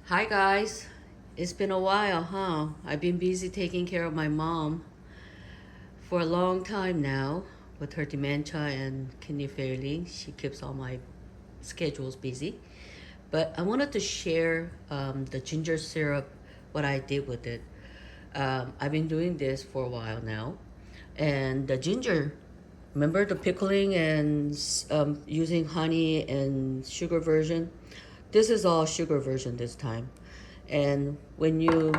Hi guys, it's been a while, huh? I've been busy taking care of my mom for a long time now with her dementia and kidney failing. She keeps all my schedules busy. But I wanted to share the ginger syrup, what I did with it. I've been doing this for a while now. And the ginger, remember the pickling and using honey and sugar version? This is all sugar version this time. And when you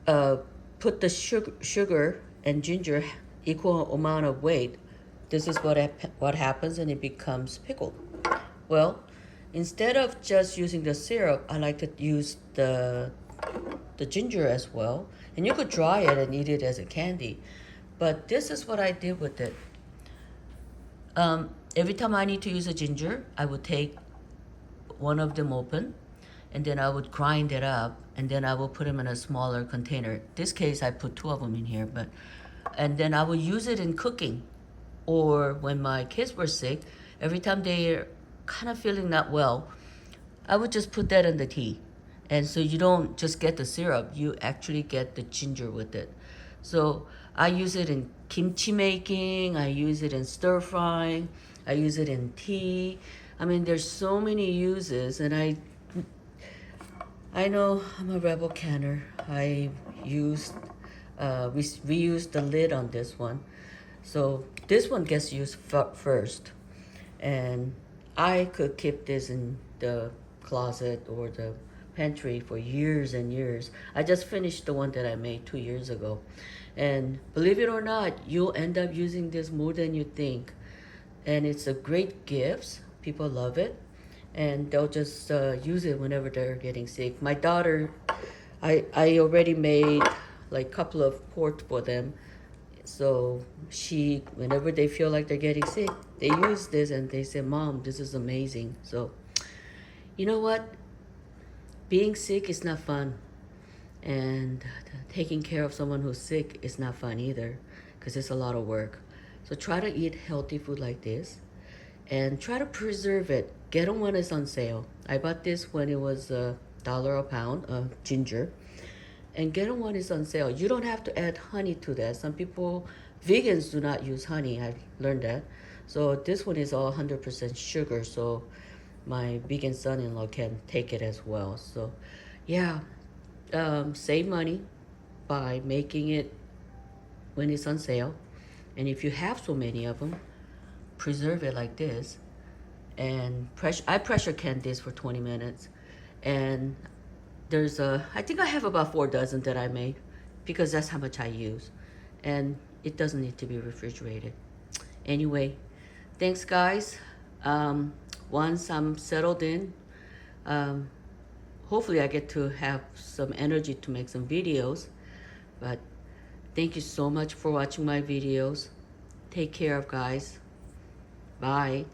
uh, put the sugar and ginger equal amount of weight, this is what happens, and it becomes pickled. Well, instead of just using the syrup, I like to use the ginger as well, and you could dry it and eat it as a candy. But this is what I did with it. Every time I need to use a ginger, I would take one of them open, and then I would grind it up, and then I will put them in a smaller container. This case I put two of them in here, but and then I will use it in cooking, or when my kids were sick, every time they're kind of feeling not well, I would just put that in the tea. And so you don't just get the syrup, you actually get the ginger with it. So I use it in kimchi making, I use it in stir frying, I use it in tea. I mean, there's so many uses, and I know I'm a rebel canner. I used we used the lid on this one, so this one gets used first, and I could keep this in the closet or the pantry for years and years. I just finished the one that I made 2 years ago, and believe it or not, you'll end up using this more than you think, and it's a great gift. People love it, and they'll just use it whenever they're getting sick. My daughter, I already made like a couple of quarts for them, so whenever they feel like they're getting sick, they use this and they say, "Mom, this is amazing." So, you know what? Being sick is not fun, and taking care of someone who's sick is not fun either, because it's a lot of work. So try to eat healthy food like this, and try to preserve it. Get them when it's on sale. I bought this when it was $1 a pound, ginger, and get them when it's on sale. You don't have to add honey to that. Some people, vegans do not use honey. I've learned that. So this one is all 100% sugar. So my vegan son-in-law can take it as well. So yeah, save money by making it when it's on sale. And if you have so many of them, preserve it like this. And I pressure can this for 20 minutes. And I think I have about 4 dozen that I made, because that's how much I use. And it doesn't need to be refrigerated. Anyway, thanks guys. Once I'm settled in, um, hopefully I get to have some energy to make some videos. But thank you so much for watching my videos. Take care of guys. Bye.